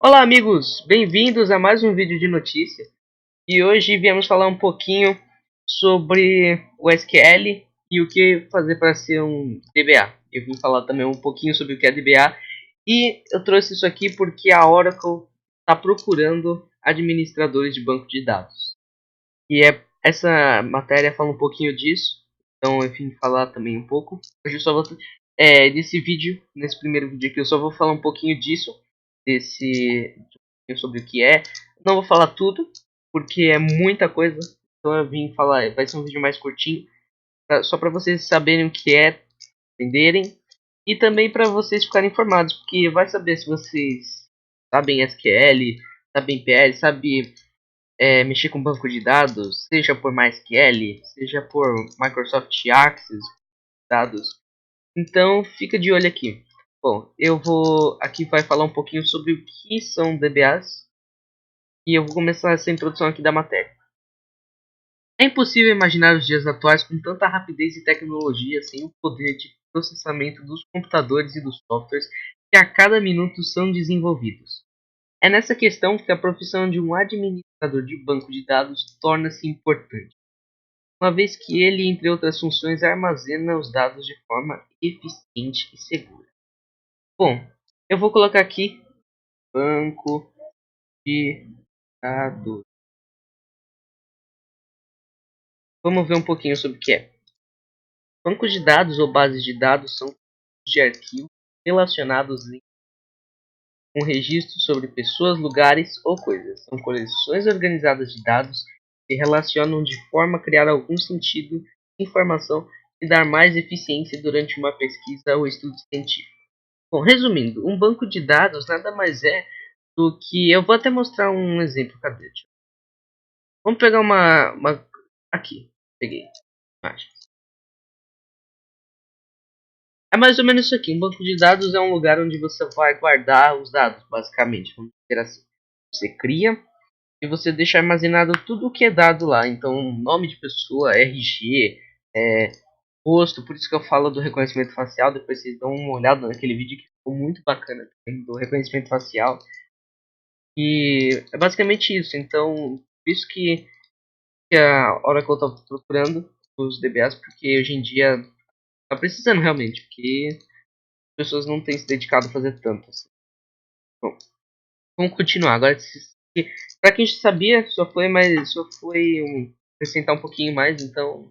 Olá amigos, bem-vindos a mais um vídeo de notícia. E hoje viemos falar um pouquinho sobre o SQL e o que fazer para ser um DBA. Eu vim falar também um pouquinho sobre o que é DBA e eu trouxe isso aqui porque a Oracle está procurando administradores de banco de dados. Essa matéria fala um pouquinho disso, então eu vim falar também um pouco. Hoje eu só vou nesse primeiro vídeo aqui eu só vou falar um pouquinho disso, desse sobre o que é. Não vou falar tudo, porque é muita coisa. Então eu vim falar, vai ser um vídeo mais curtinho, só para vocês saberem o que é, entenderem. E também para vocês ficarem informados, porque vai saber se vocês sabem SQL, sabem PL, sabem mexer com banco de dados, seja por MySQL, seja por Microsoft Access, dados. Então fica de olho aqui. Bom, eu vou aqui vai falar um pouquinho sobre o que são DBAs e eu vou começar essa introdução aqui da matéria. É impossível imaginar os dias atuais com tanta rapidez e tecnologia sem o poder de processamento dos computadores e dos softwares que a cada minuto são desenvolvidos. É nessa questão que a profissão de um administrador de banco de dados torna-se importante, uma vez que ele, entre outras funções, armazena os dados de forma eficiente e segura. Bom, eu vou colocar aqui banco de dados. Vamos ver um pouquinho sobre o que é. Bancos de dados ou bases de dados são conjuntos de arquivos relacionados com registros sobre pessoas, lugares ou coisas. São coleções organizadas de dados que se relacionam de forma a criar algum sentido, informação e dar mais eficiência durante uma pesquisa ou estudo científico. Bom, resumindo, um banco de dados nada mais é do que... Eu vou até mostrar um exemplo, cadê? Vamos pegar uma... Aqui, peguei imagem. É mais ou menos isso aqui. Um banco de dados é um lugar onde você vai guardar os dados, basicamente. Vamos dizer assim. Você cria e você deixa armazenado tudo o que é dado lá. Então, nome de pessoa, RG, rosto. Por isso que eu falo do reconhecimento facial. Depois vocês dão uma olhada naquele vídeo que ficou muito bacana do reconhecimento facial. E é basicamente isso. Então, por isso que a Oracle está procurando os DBAs, porque hoje em dia está precisando realmente, porque as pessoas não têm se dedicado a fazer tanto. Assim. Bom, vamos continuar. Agora, para quem já sabia, só foi acrescentar um pouquinho mais. Então,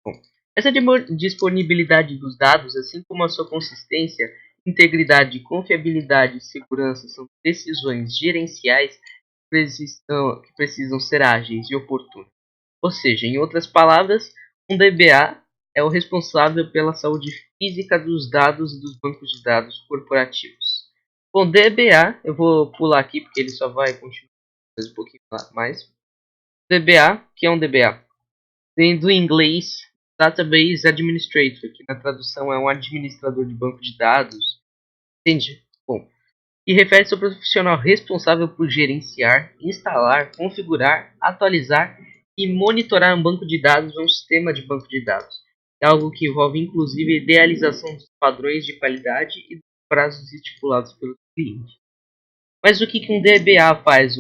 bom, essa disponibilidade dos dados, assim como a sua consistência, integridade, confiabilidade e segurança, são decisões gerenciais que precisam ser ágeis e oportunas. Ou seja, em outras palavras, um DBA é o responsável pela saúde física dos dados e dos bancos de dados corporativos. Bom, DBA, eu vou pular aqui porque ele só vai continuar um pouquinho mais. DBA, que é um DBA? Vem do inglês Database Administrator, que na tradução é um administrador de banco de dados. Entende? Bom, e refere-se ao profissional responsável por gerenciar, instalar, configurar, atualizar e monitorar um banco de dados ou um sistema de banco de dados. É algo que envolve inclusive a idealização dos padrões de qualidade e dos prazos estipulados pelo cliente. Mas o que um DBA faz?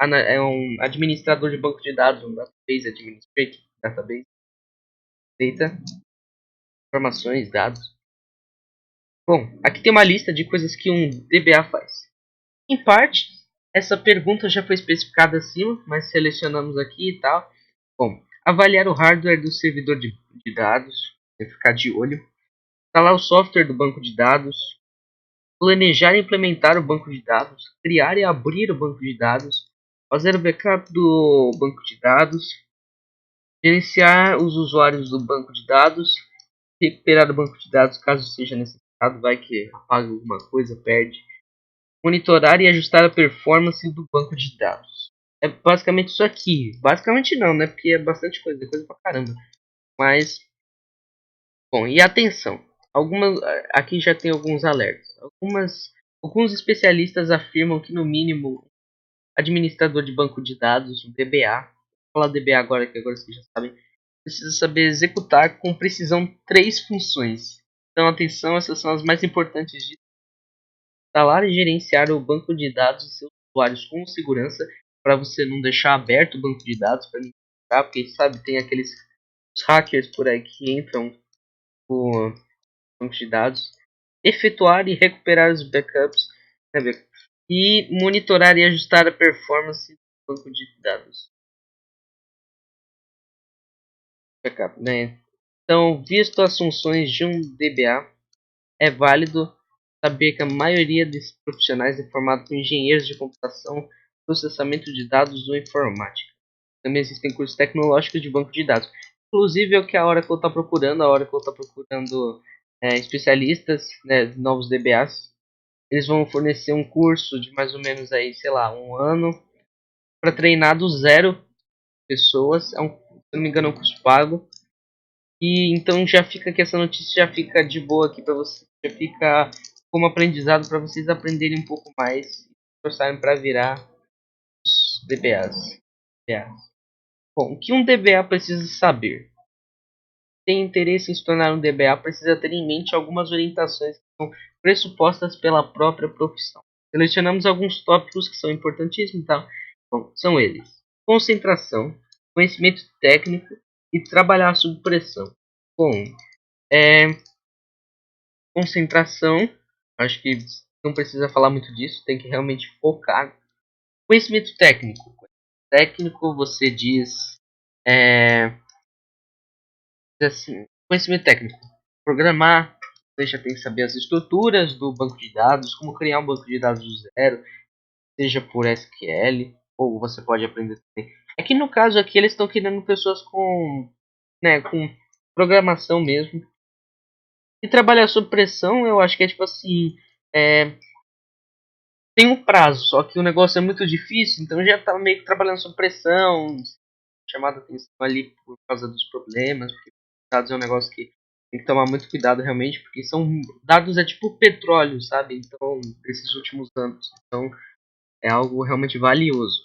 É um administrador de banco de dados, um database administrator, database, data, informações, dados. Bom, aqui tem uma lista de coisas que um DBA faz. Em parte, essa pergunta já foi especificada acima, mas selecionamos aqui e tal. Bom, avaliar o hardware do servidor de dados, ficar de olho. Instalar o software do banco de dados. Planejar e implementar o banco de dados. Criar e abrir o banco de dados. Fazer o backup do banco de dados. Gerenciar os usuários do banco de dados. Recuperar o banco de dados caso seja necessário. Vai que apaga alguma coisa, perde. Monitorar e ajustar a performance do banco de dados. É basicamente isso aqui. Basicamente não, né? Porque é bastante coisa, coisa pra caramba. Mas, bom, e atenção. Aqui já tem alguns alertas. Alguns especialistas afirmam que no mínimo administrador de banco de dados, um DBA, vou falar DBA agora que agora vocês já sabem, precisa saber executar com precisão 3 funções. Então atenção, essas são as mais importantes de instalar e gerenciar o banco de dados de seus usuários com segurança, para você não deixar aberto o banco de dados para ninguém entrar, porque sabe, tem aqueles hackers por aí que entram no banco de dados, efetuar e recuperar os backups, né, e monitorar e ajustar a performance do banco de dados. Backup, né? Então, visto as funções de um DBA, é válido saber que a maioria desses profissionais é formado por engenheiros de computação, processamento de dados ou informática. Também existem cursos tecnológicos de banco de dados. Inclusive é o que a Oracle está procurando. A Oracle está procurando especialistas, né, novos DBAs. Eles vão fornecer um curso de mais ou menos aí, sei lá, um ano para treinar do zero pessoas. Se não me engano, é um curso pago. E então já fica aqui, essa notícia já fica de boa aqui para você, já fica como aprendizado para vocês aprenderem um pouco mais e esforçarem para virar os DBAs. Bom, o que um DBA precisa saber? Tem interesse em se tornar um DBA, precisa ter em mente algumas orientações que são pressupostas pela própria profissão. Selecionamos alguns tópicos que são importantíssimos, tá? Bom, são eles: concentração, conhecimento técnico e trabalhar sob pressão. Bom, é, concentração, acho que não precisa falar muito disso, tem que realmente focar. Conhecimento técnico. Técnico, você diz, assim, conhecimento técnico. Programar, você já tem que saber as estruturas do banco de dados, como criar um banco de dados do zero, seja por SQL, ou você pode aprender também. Aqui no caso aqui eles estão querendo pessoas com programação mesmo. E trabalhar sob pressão, eu acho que é tipo assim, é, tem um prazo, só que o negócio é muito difícil, então já tá meio que trabalhando sob pressão, chamado a atenção ali por causa dos problemas, porque dados é um negócio que tem que tomar muito cuidado realmente, porque são dados é tipo petróleo, sabe? Então, desses últimos anos. Então, é algo realmente valioso.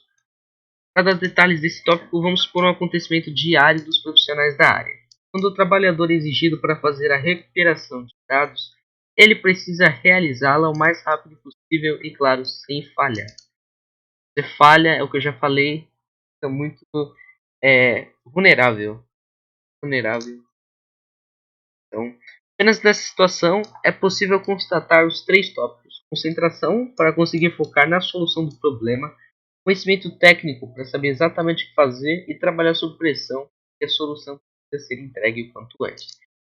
Para dar detalhes desse tópico, vamos supor um acontecimento diário dos profissionais da área. Quando o trabalhador é exigido para fazer a recuperação de dados, ele precisa realizá-la o mais rápido possível e, claro, sem falhar. Se falha, é o que eu já falei, fica muito vulnerável. Vulnerável. Então, apenas nessa situação é possível constatar os três tópicos: concentração para conseguir focar na solução do problema, conhecimento técnico para saber exatamente o que fazer e trabalhar sob pressão e a solução precisa ser entregue o quanto antes.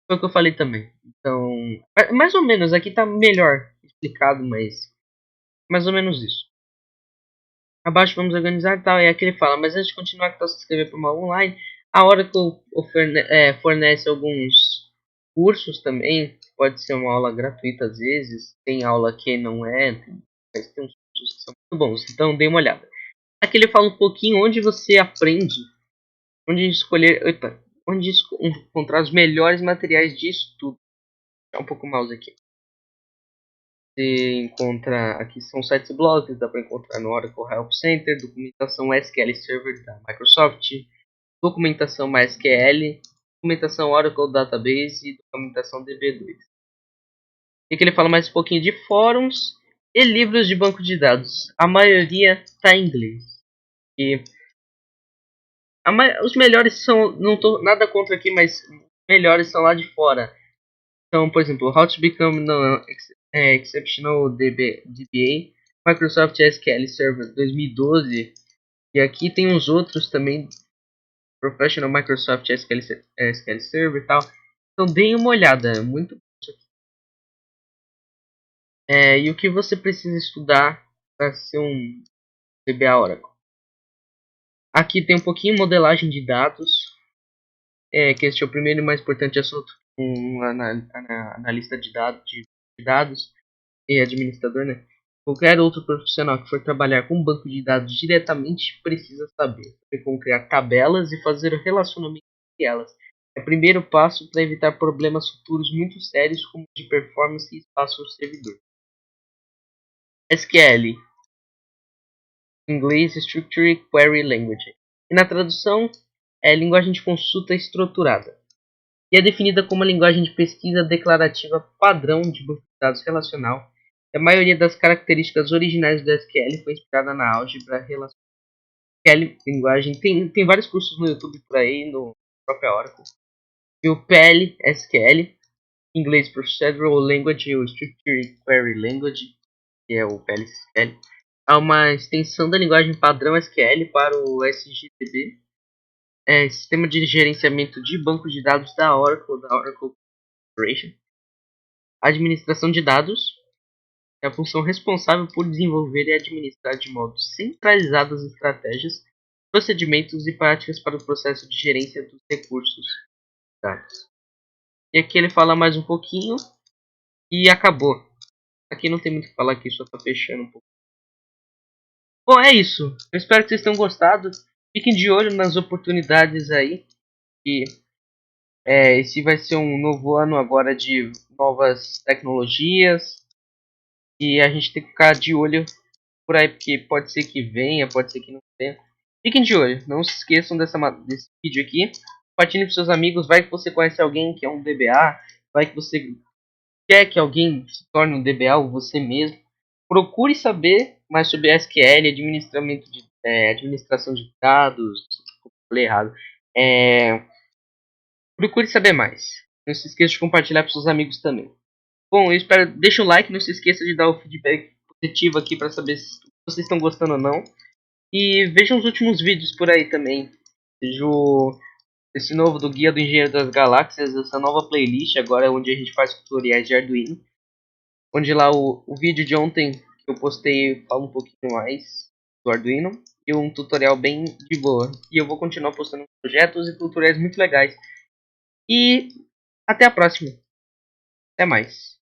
Foi o que eu falei também. Então, mais ou menos, aqui está melhor explicado, mas mais ou menos isso. Abaixo vamos organizar tal, é aqui ele fala, mas antes de continuar que posso se inscrever para uma online, a Oracle fornece alguns cursos também, pode ser uma aula gratuita às vezes, tem aula que não é, mas tem uns cursos que são muito bons, então dê uma olhada. Aqui ele fala um pouquinho onde você aprende, onde escolher, onde encontrar os melhores materiais de estudo. Vou deixar um pouco o mouse aqui. Você encontra, aqui são sites e blogs, dá para encontrar no Oracle Help Center, documentação SQL Server da Microsoft, documentação MySQL, documentação Oracle Database e documentação DB2. E que ele fala mais um pouquinho de fóruns e livros de banco de dados. A maioria está em inglês. E os melhores são, não estou nada contra aqui, mas os melhores são lá de fora. Então, por exemplo, How to Become Exceptional DBA, Microsoft SQL Server 2012. E aqui tem uns outros também, Professional Microsoft SQL Server e tal. Então, deem uma olhada, é muito bom isso aqui. E o que você precisa estudar para ser um DBA Oracle? Aqui tem um pouquinho de modelagem de dados, que este é o primeiro e mais importante assunto. Um analista de dados e administrador, né? Qualquer outro profissional que for trabalhar com um banco de dados diretamente precisa saber como criar tabelas e fazer o relacionamento entre elas. É o primeiro passo para evitar problemas futuros muito sérios como de performance e espaço no servidor. SQL, inglês Structured Query Language, e na tradução é linguagem de consulta estruturada, e é definida como uma linguagem de pesquisa declarativa padrão de banco de dados relacional A maioria das características originais do SQL foi inspirada na álgebra relacional. SQL, linguagem, tem vários cursos no YouTube por aí, no próprio Oracle. E o PL, SQL, inglês Procedural Language ou Structured Query Language, que é o PL/SQL, é uma extensão da linguagem padrão SQL para o SGDB, sistema de gerenciamento de banco de dados da Oracle Corporation. Administração de dados é a função responsável por desenvolver e administrar de modo centralizado as estratégias, procedimentos e práticas para o processo de gerência dos recursos dados. E aqui ele fala mais um pouquinho e acabou. Aqui não tem muito o que falar, aqui só tá fechando um pouco. Bom, é isso. Eu espero que vocês tenham gostado. Fiquem de olho nas oportunidades aí. E esse vai ser um novo ano agora de novas tecnologias. E a gente tem que ficar de olho por aí, porque pode ser que venha, pode ser que não venha. Fiquem de olho. Não se esqueçam desse vídeo aqui. Compartilhem com seus amigos. Vai que você conhece alguém que é um DBA. Vai que você quer que alguém se torne um DBA ou você mesmo. Procure saber mais sobre SQL, administração de dados. Falei errado. Procure saber mais. Não se esqueça de compartilhar com seus amigos também. Bom, eu espero. Deixa o like, não se esqueça de dar o feedback positivo aqui para saber se vocês estão gostando ou não. E vejam os últimos vídeos por aí também. Vejo esse novo do Guia do Engenheiro das Galáxias, essa nova playlist agora onde a gente faz tutoriais de Arduino. Onde lá o vídeo de ontem que eu postei fala um pouquinho mais do Arduino. E um tutorial bem de boa. E eu vou continuar postando projetos e tutoriais muito legais. E até a próxima. Até mais.